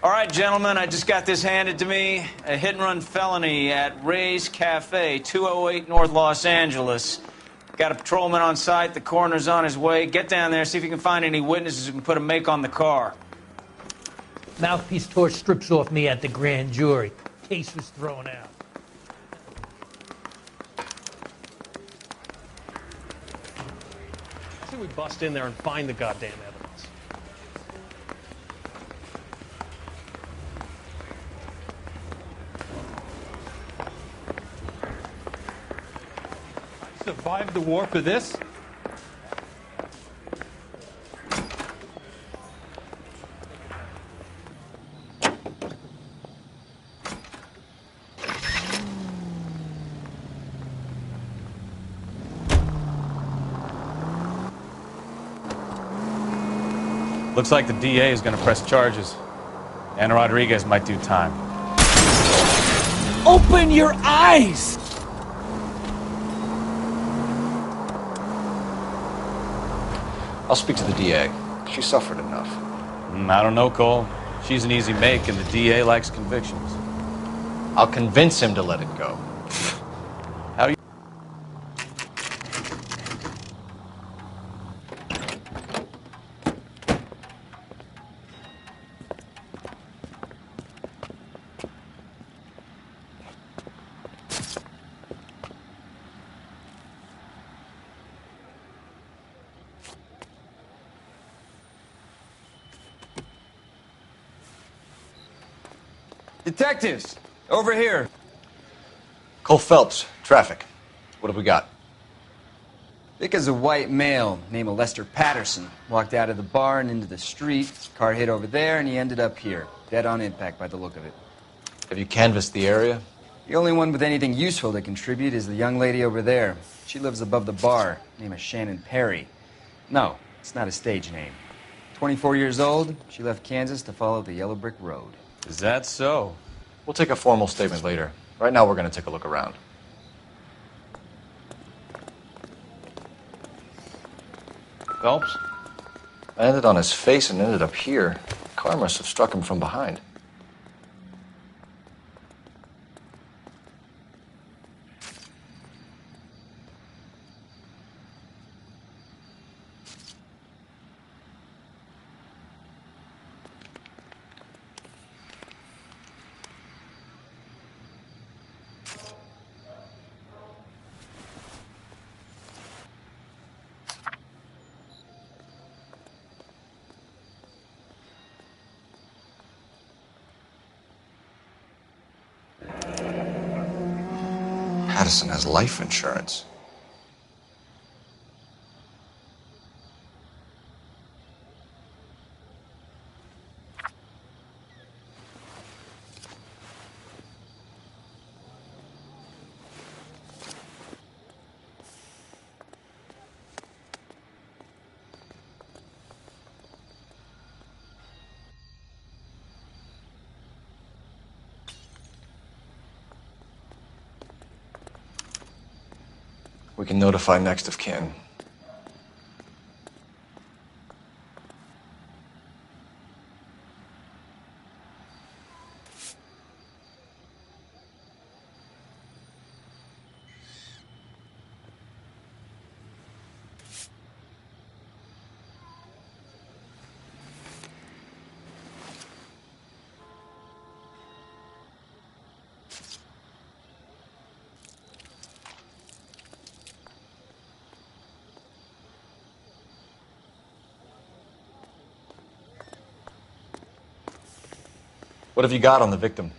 All right, gentlemen, I just got this handed to me. A hit-and-run felony at Ray's Cafe, 208 North Los Angeles. Got a patrolman on site. The coroner's on his way. Get down there, see if you can find any witnesses who can put a make on the car. Mouthpiece tore strips off me at the grand jury. Case was thrown out. I say we bust in there and find the goddamn evidence. Survived the war for this? Looks like the DA is going to press charges. Anna Rodriguez might do time. Open your eyes! I'll speak to the DA. She suffered enough. I don't know, Cole. She's an easy make, and the DA likes convictions. I'll convince him to let it go. How do you... Detectives, over here. Cole Phelps, traffic. What have we got? Vic is a white male named Lester Patterson. Walked out of the bar and into the street. Car hit over there, and he ended up here. Dead on impact by the look of it. Have you canvassed the area? The only one with anything useful to contribute is the young lady over there. She lives above the bar. Name is Shannon Perry. No, it's not a stage name. 24 years old, she left Kansas to follow the yellow brick road. Is that so? We'll take a formal statement later. Right now, we're going to take a look around. Phelps? I landed on his face and ended up here. The car must have struck him from behind. Patterson has life insurance. We can notify next of kin. What have you got on the victim?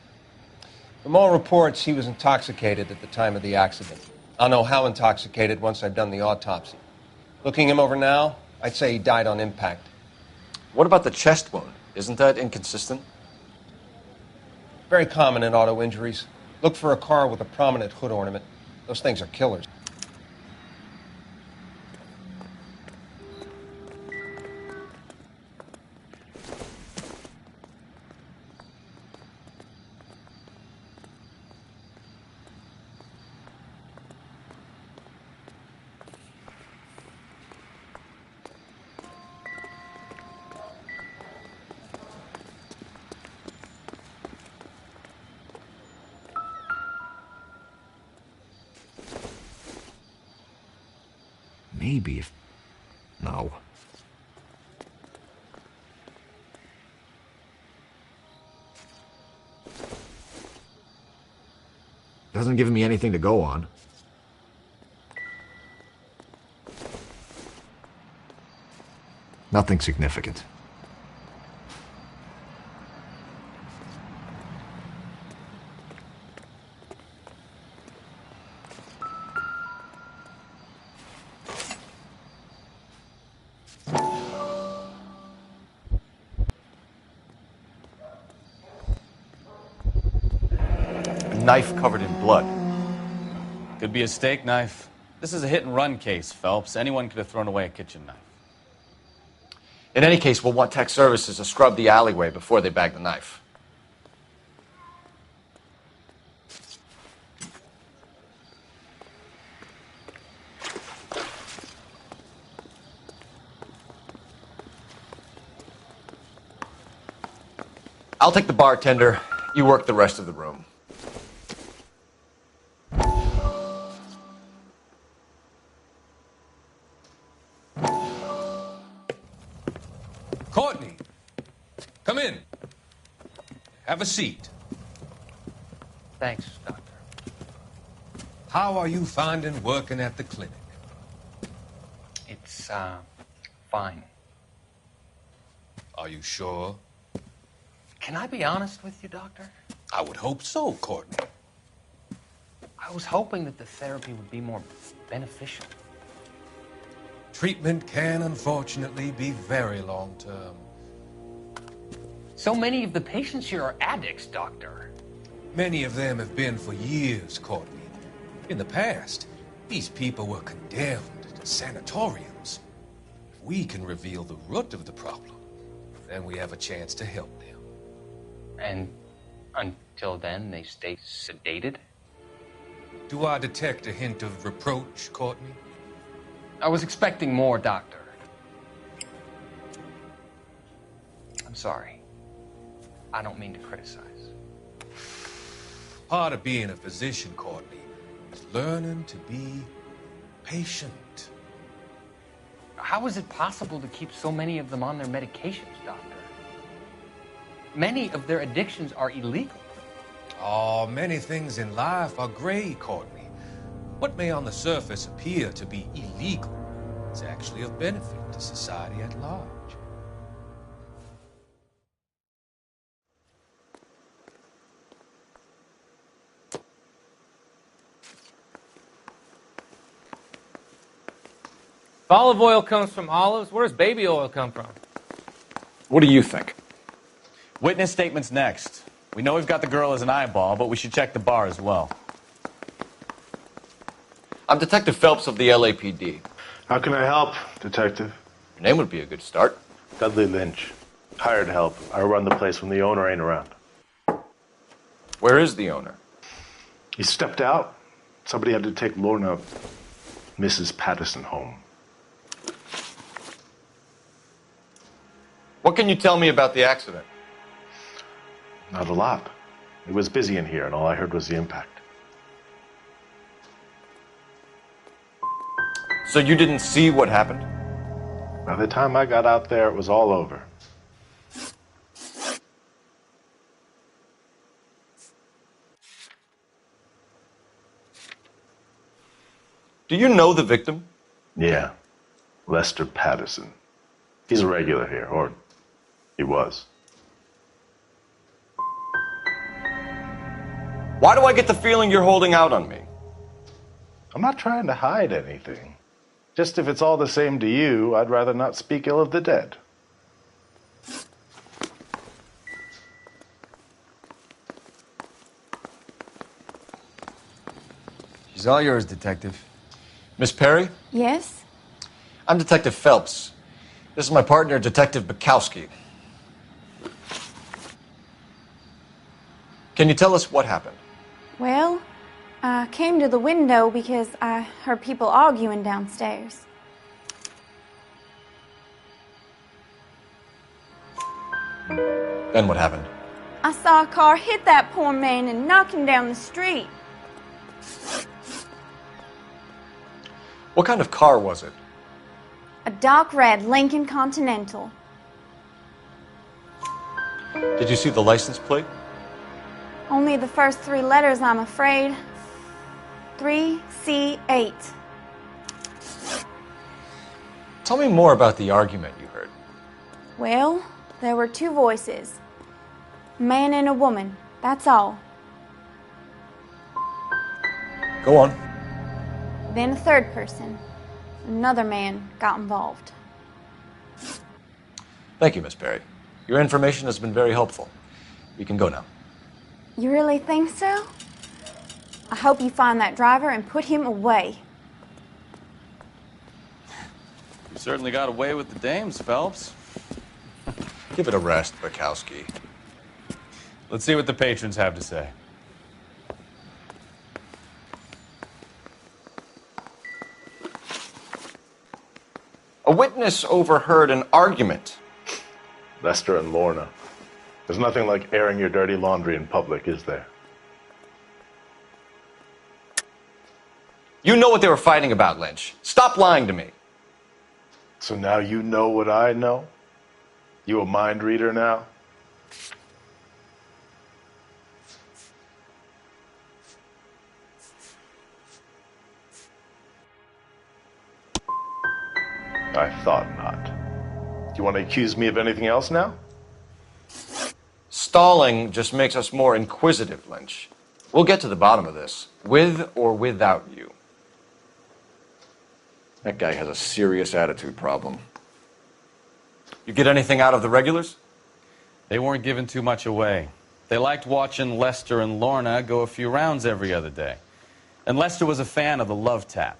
From all reports, he was intoxicated at the time of the accident. I'll know how intoxicated once I've done the autopsy. Looking him over now, I'd say he died on impact. What about the chest wound? Isn't that inconsistent? Very common in auto injuries. Look for a car with a prominent hood ornament. Those things are killers. Maybe if... No. Doesn't give me anything to go on. Nothing significant. Knife covered in blood. Could be a steak knife. This is a hit-and-run case, Phelps. Anyone could have thrown away a kitchen knife. In any case, we'll want tech services to scrub the alleyway before they bag the knife. I'll take the bartender. You work the rest of the room. Courtney, come in. Have a seat. Thanks, Doctor. How are you finding working at the clinic? It's, fine. Are you sure? Can I be honest with you, Doctor? I would hope so, Courtney. I was hoping that the therapy would be more beneficial. Treatment can, unfortunately, be very long-term. So many of the patients here are addicts, Doctor. Many of them have been for years, Courtney. In the past, these people were condemned to sanatoriums. If we can reveal the root of the problem, then we have a chance to help them. And until then, they stay sedated? Do I detect a hint of reproach, Courtney? I was expecting more, Doctor. I'm sorry. I don't mean to criticize. Part of being a physician, Courtney, is learning to be patient. How is it possible to keep so many of them on their medications, Doctor? Many of their addictions are illegal. Oh, many things in life are gray, Courtney. What may on the surface appear to be illegal is actually of benefit to society at large. If olive oil comes from olives, where does baby oil come from? What do you think? Witness statements next. We know we've got the girl as an eyeball, but we should check the bar as well. I'm Detective Phelps of the LAPD. How can I help, Detective? Your name would be a good start. Dudley Lynch. Hired help. I run the place when the owner ain't around. Where is the owner? He stepped out. Somebody had to take Lorna, Mrs. Patterson, home. What can you tell me about the accident? Not a lot. It was busy in here, and all I heard was the impact. So you didn't see what happened? By the time I got out there, it was all over. Do you know the victim? Yeah. Lester Patterson. He's a regular here, or he was. Why do I get the feeling you're holding out on me? I'm not trying to hide anything. Just if it's all the same to you, I'd rather not speak ill of the dead. She's all yours, Detective. Miss Perry? Yes? I'm Detective Phelps. This is my partner, Detective Bukowski. Can you tell us what happened? Well, I came to the window because I heard people arguing downstairs. Then what happened? I saw a car hit that poor man and knock him down the street. What kind of car was it? A dark red Lincoln Continental. Did you see the license plate? Only the first 3 letters, I'm afraid. 3C8. Tell me more about the argument you heard. Well, there were 2 voices. A man and a woman, that's all. Go on. Then a third person. Another man got involved. Thank you, Miss Perry. Your information has been very helpful. We can go now. You really think so? I hope you find that driver and put him away. You certainly got away with the dames, Phelps. Give it a rest, Bukowski. Let's see what the patrons have to say. A witness overheard an argument. Lester and Lorna. There's nothing like airing your dirty laundry in public, is there? You know what they were fighting about, Lynch. Stop lying to me. So now you know what I know? You a mind reader now? I thought not. Do you want to accuse me of anything else now? Stalling just makes us more inquisitive, Lynch. We'll get to the bottom of this, with or without you. That guy has a serious attitude problem. You get anything out of the regulars? They weren't giving too much away. They liked watching Lester and Lorna go a few rounds every other day. And Lester was a fan of the love tap.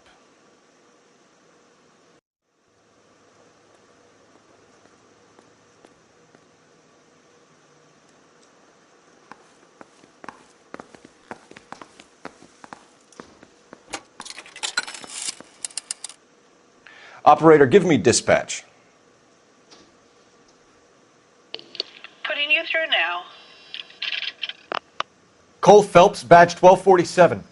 Operator, give me dispatch. Putting you through now. Cole Phelps, badge 1247.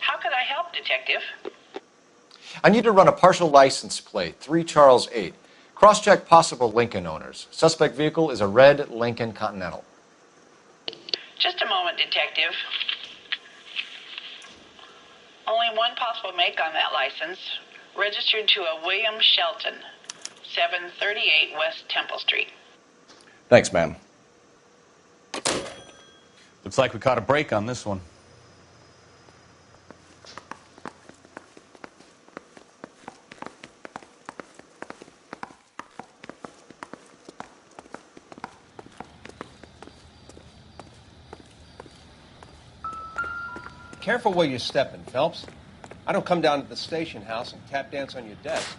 How could I help, Detective? I need to run a partial license plate, 3 Charles 8. Cross-check possible Lincoln owners. Suspect vehicle is a red Lincoln Continental. Just a moment, Detective. Only one possible make on that license. Registered to a William Shelton, 738 West Temple Street. Thanks, ma'am. Looks like we caught a break on this one. Careful where you're stepping, Phelps. I don't come down to the station house and tap dance on your desk.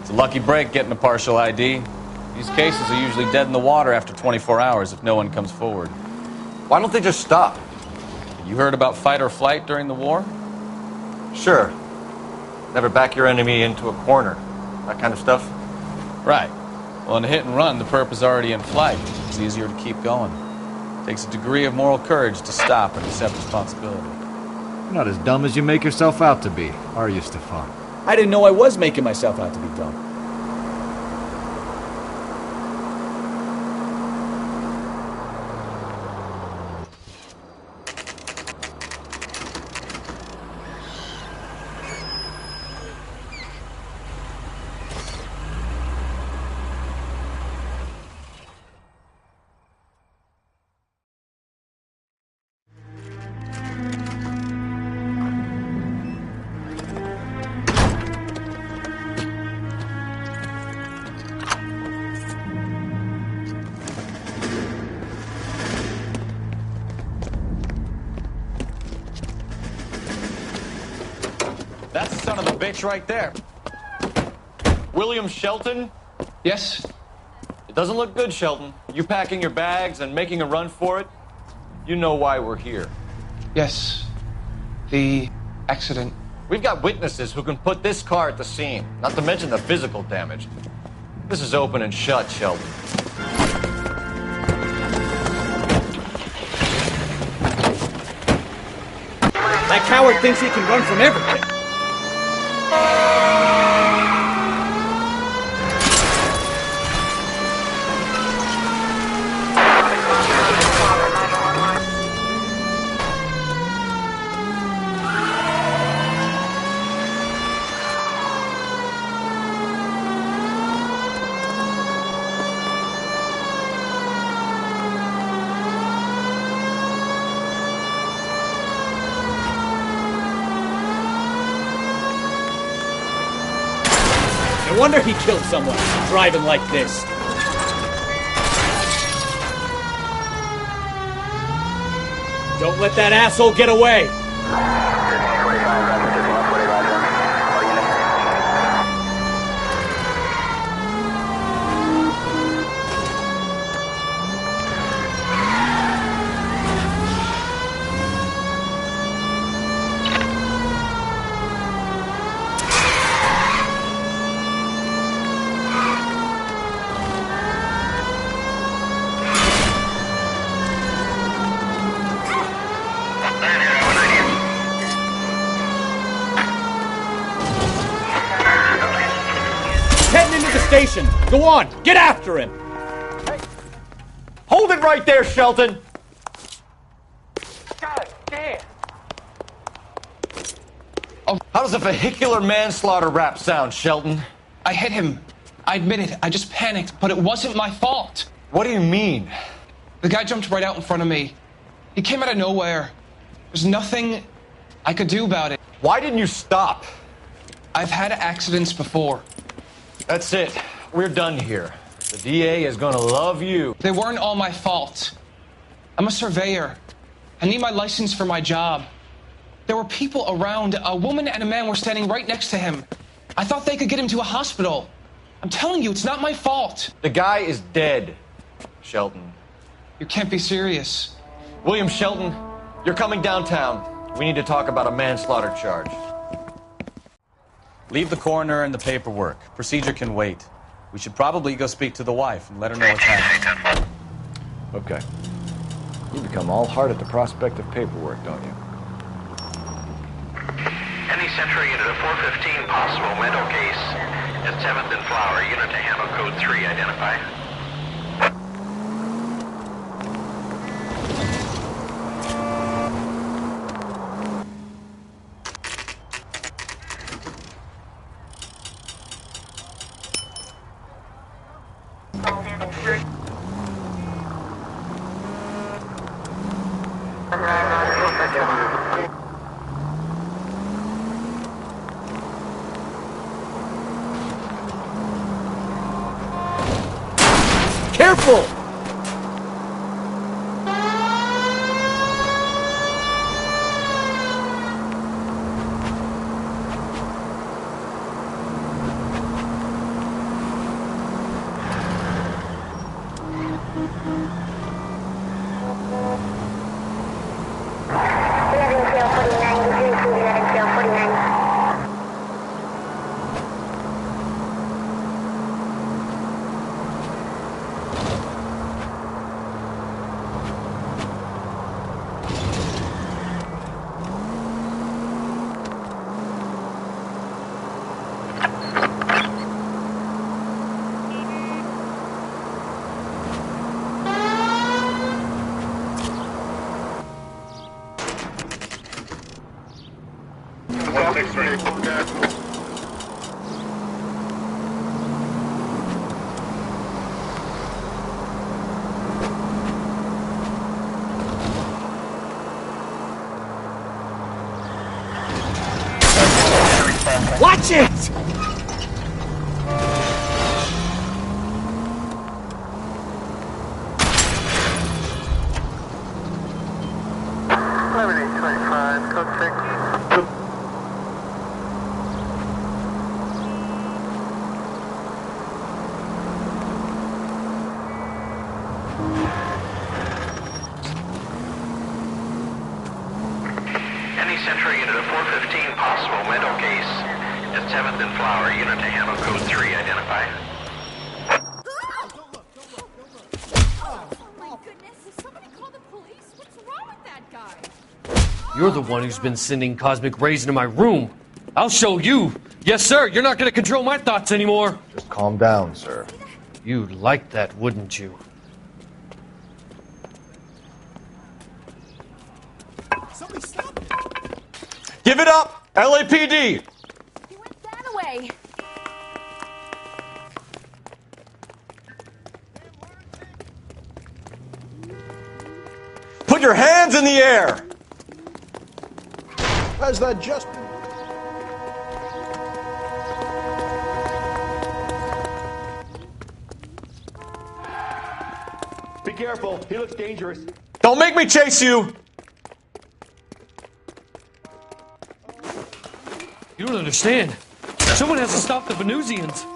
It's a lucky break getting a partial ID. These cases are usually dead in the water after 24 hours if no one comes forward. Why don't they just stop? You heard about fight or flight during the war? Sure. Never back your enemy into a corner. That kind of stuff. Right. Well, in a hit and run, the perp is already in flight. It's easier to keep going. It takes a degree of moral courage to stop and accept responsibility. You're not as dumb as you make yourself out to be, are you, Stefan? I didn't know I was making myself out to be dumb. That's the son of a bitch right there. William Shelton? Yes? It doesn't look good, Shelton. You packing your bags and making a run for it? You know why we're here. Yes. The accident. We've got witnesses who can put this car at the scene, not to mention the physical damage. This is open and shut, Shelton. That coward thinks he can run from everything. No wonder he killed someone, driving like this. Don't let that asshole get away! Station. Go on, get after him. Hey. Hold it right there, Shelton. God damn. Oh, how does a vehicular manslaughter rap sound, Shelton? I hit him. I admit it. I just panicked, but it wasn't my fault. What do you mean? The guy jumped right out in front of me. He came out of nowhere. There's nothing I could do about it. Why didn't you stop? I've had accidents before. That's it. We're done here. The DA is gonna love you. They weren't all my fault. I'm a surveyor. I need my license for my job. There were people around. A woman and a man were standing right next to him. I thought they could get him to a hospital. I'm telling you, it's not my fault. The guy is dead, Shelton. You can't be serious. William Shelton, you're coming downtown. We need to talk about a manslaughter charge. Leave the coroner and the paperwork. Procedure can wait. We should probably go speak to the wife and let her know what's happening. Okay. You become all heart at the prospect of paperwork, don't you? Any Central Unit, a 415 possible mental case at 7th and Flower. Unit to handle code 3, identify. Careful! Watch it! Central Unit, a 415 possible mental case at 7th and Flower. Unit to handle code 3, identify. You're the one who's been sending cosmic rays into my room. I'll show you. Yes, sir. You're not going to control my thoughts anymore. Just calm down, sir. You'd like that, wouldn't you? Somebody stop it! Give it up! LAPD! That away. Put your hands in the air! Has that just been... Be careful. He looks dangerous. Don't make me chase you! You don't understand. Someone has to stop the Venusians.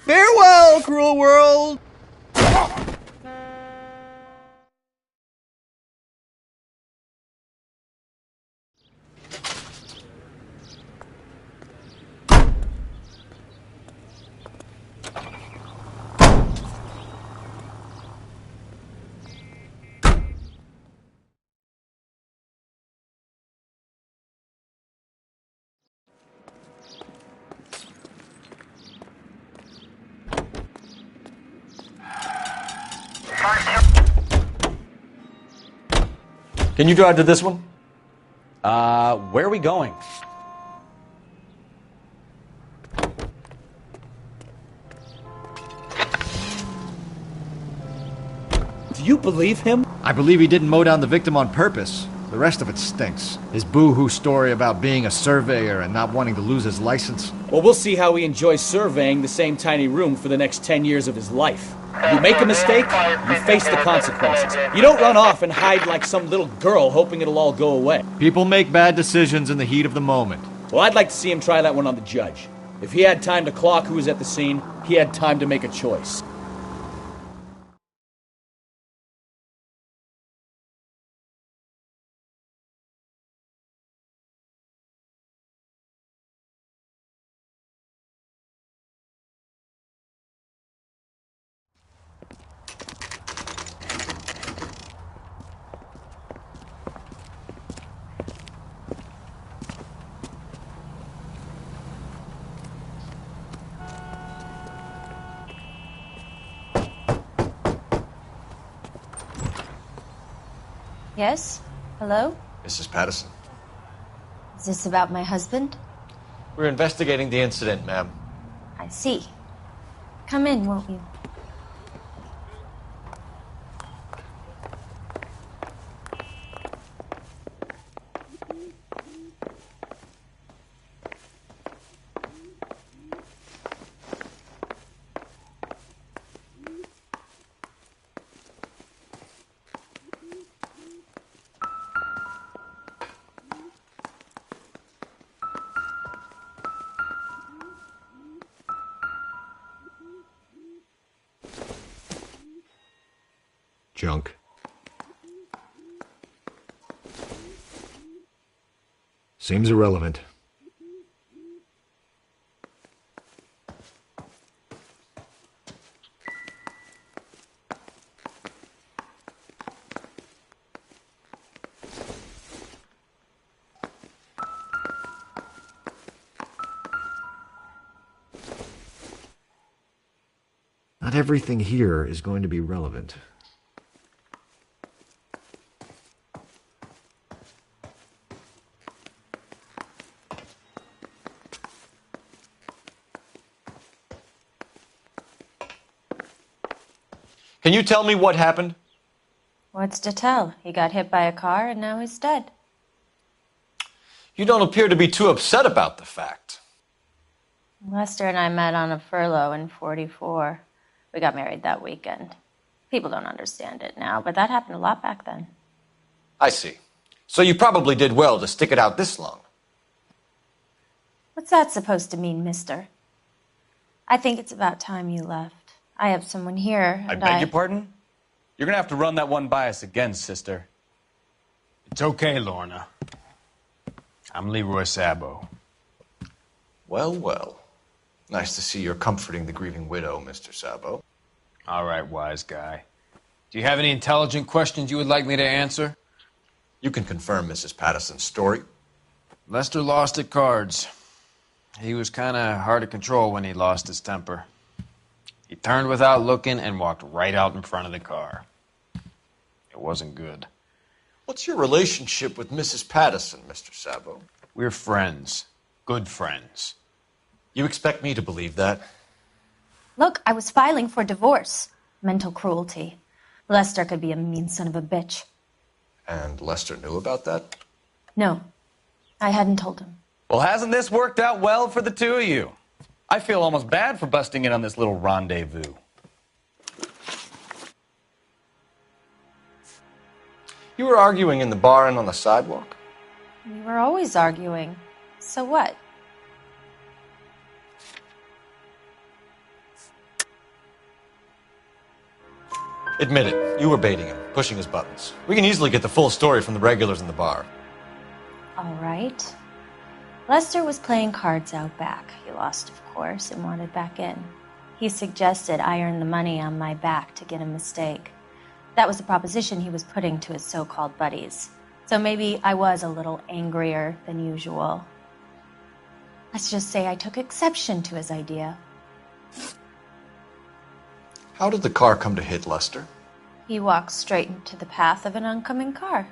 Farewell, cruel world! Can you drive to this one? Where are we going? Do you believe him? I believe he didn't mow down the victim on purpose. The rest of it stinks. His boo-hoo story about being a surveyor and not wanting to lose his license. Well, we'll see how he enjoys surveying the same tiny room for the next 10 years of his life. You make a mistake, you face the consequences. You don't run off and hide like some little girl hoping it'll all go away. People make bad decisions in the heat of the moment. Well, I'd like to see him try that one on the judge. If he had time to clock who was at the scene, he had time to make a choice. Yes? Hello? Mrs. Patterson. Is this about my husband? We're investigating the incident, ma'am. I see. Come in, won't you? Junk. Seems irrelevant. Not everything here is going to be relevant. Can you tell me what happened? What's to tell? He got hit by a car and now he's dead. You don't appear to be too upset about the fact. Lester and I met on a furlough in 44. We got married that weekend. People don't understand it now, but that happened a lot back then. I see. So you probably did well to stick it out this long. What's that supposed to mean, mister? I think it's about time you left. I have someone here, I and beg your pardon? You're gonna have to run that one by us again, sister. It's okay, Lorna. I'm Leroy Sabo. Well, well. Nice to see you're comforting the grieving widow, Mr. Sabo. All right, wise guy. Do you have any intelligent questions you would like me to answer? You can confirm Mrs. Patterson's story. Lester lost at cards. He was kind of hard to control when he lost his temper. He turned without looking and walked right out in front of the car. It wasn't good. What's your relationship with Mrs. Patterson, Mr. Sabo? We're friends. Good friends. You expect me to believe that? Look, I was filing for divorce. Mental cruelty. Lester could be a mean son of a bitch. And Lester knew about that? No, I hadn't told him. Well, hasn't this worked out well for the two of you? I feel almost bad for busting in on this little rendezvous. You were arguing in the bar and on the sidewalk? We were always arguing. So what? Admit it, you were baiting him, pushing his buttons. We can easily get the full story from the regulars in the bar. All right. Lester was playing cards out back. He lost, of course, and wanted back in. He suggested I earn the money on my back to get a mistake. That was the proposition he was putting to his so-called buddies. So maybe I was a little angrier than usual. Let's just say I took exception to his idea. How did the car come to hit Lester? He walked straight into the path of an oncoming car.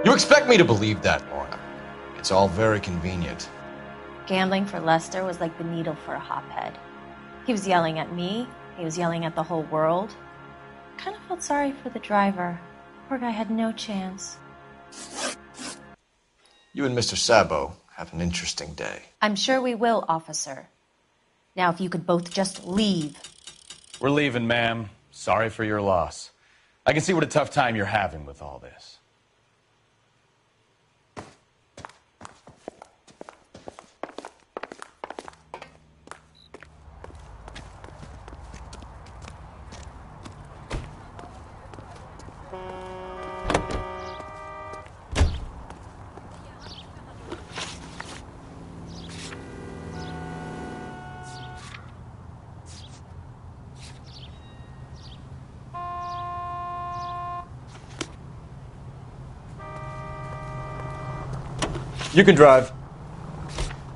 You expect me to believe that, Lorna? It's all very convenient. Gambling for Lester was like the needle for a hophead. He was yelling at me. He was yelling at the whole world. I kind of felt sorry for the driver. Poor guy had no chance. You and Mr. Sabo have an interesting day. I'm sure we will, officer. Now, if you could both just leave. We're leaving, ma'am. Sorry for your loss. I can see what a tough time you're having with all this. You can drive.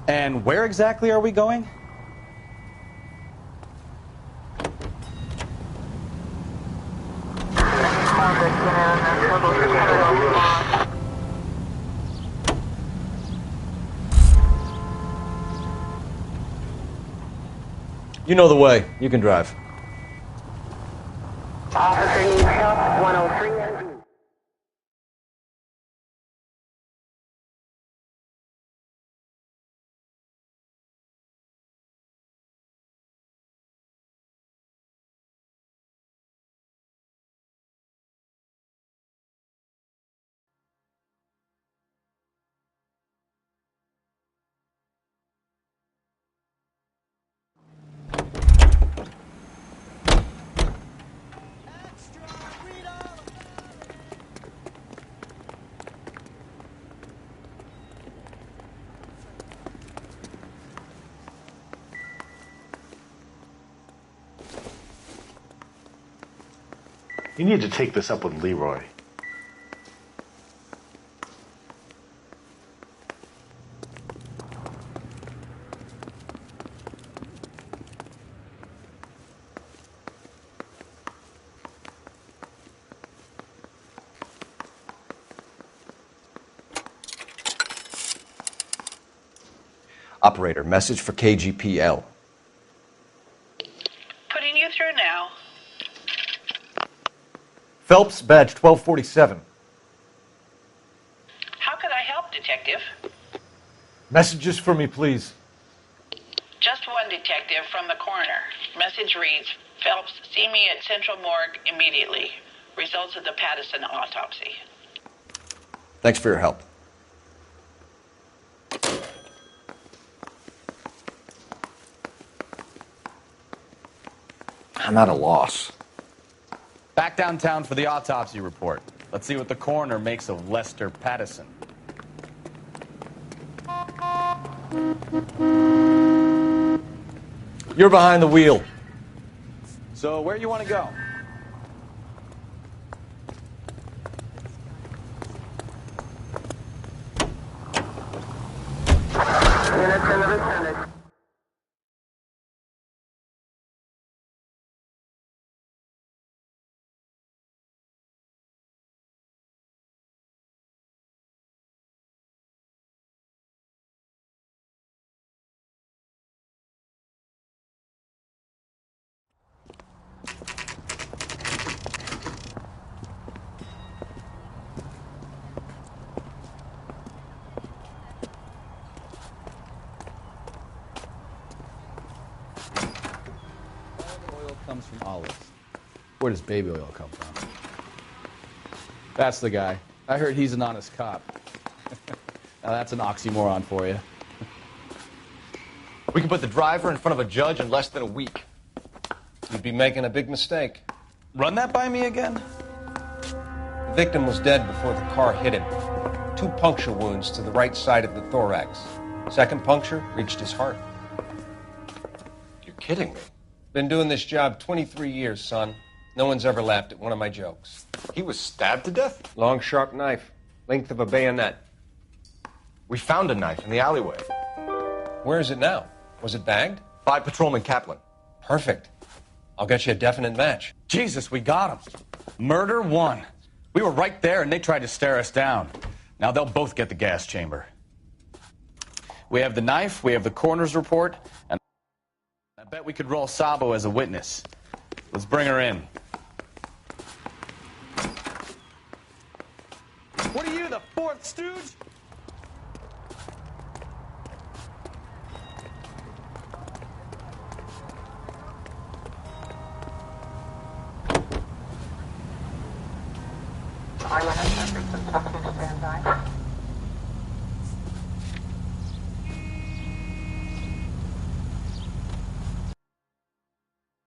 And where exactly are we going? You know the way. You can drive. Officer needs help, 103 and B. You need to take this up with Leroy. Operator, message for KGPL. Putting you through now. Phelps, badge 1247. How could I help, Detective? Messages for me, please. Just one detective from the coroner. Message reads, Phelps, see me at Central Morgue immediately. Results of the Patterson autopsy. Thanks for your help. I'm at a loss. Back downtown for the autopsy report. Let's see what the coroner makes of Lester Patterson. You're behind the wheel. So where you want to go? Oil comes from olives. Where does baby oil come from? That's the guy. I heard he's an honest cop. Now that's an oxymoron for you. We can put the driver in front of a judge in less than a week. You'd be making a big mistake. Run that by me again? The victim was dead before the car hit him. 2 puncture wounds to the right side of the thorax. Second puncture reached his heart. You're kidding me. Been doing this job 23 years, son. No one's ever laughed at one of my jokes. He was stabbed to death? Long, sharp knife. Length of a bayonet. We found a knife in the alleyway. Where is it now? Was it bagged? By Patrolman Kaplan. Perfect. I'll get you a definite match. Jesus, we got him. Murder 1. We were right there and they tried to stare us down. Now they'll both get the gas chamber. We have the knife, we have the coroner's report, and I bet we could roll Sabo as a witness. Let's bring her in. What are you, the 4th stooge? Stand by.